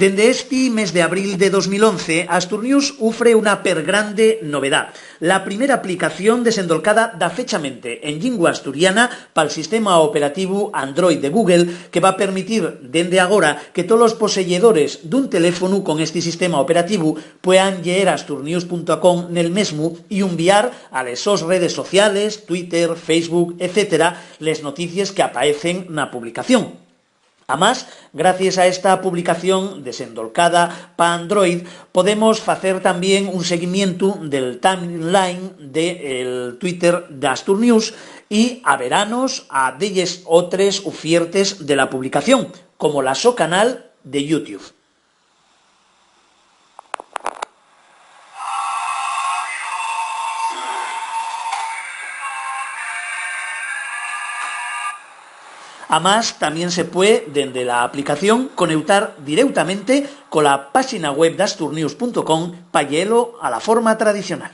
Dende este mes de abril de 2011, Asturnews ofre una pergrande novedad. La primera aplicación desendolcada da fechamente en lingua asturiana para el sistema operativo Android de Google, que va a permitir dende agora que todos los poseedores dun teléfono con este sistema operativo puedan llegar a asturnews.com nel mesmo y enviar a las sus redes sociales, Twitter, Facebook, etc., les noticias que aparecen na publicación. Además, gracias a esta publicación desendolcada para Android, podemos hacer también un seguimiento del timeline del Twitter de Asturnews y a veranos a delles otras ofertas de la publicación, como la su canal de YouTube. Además, también se puede, desde la aplicación, conectar directamente con la página web de asturnews.com para llevarlo a la forma tradicional.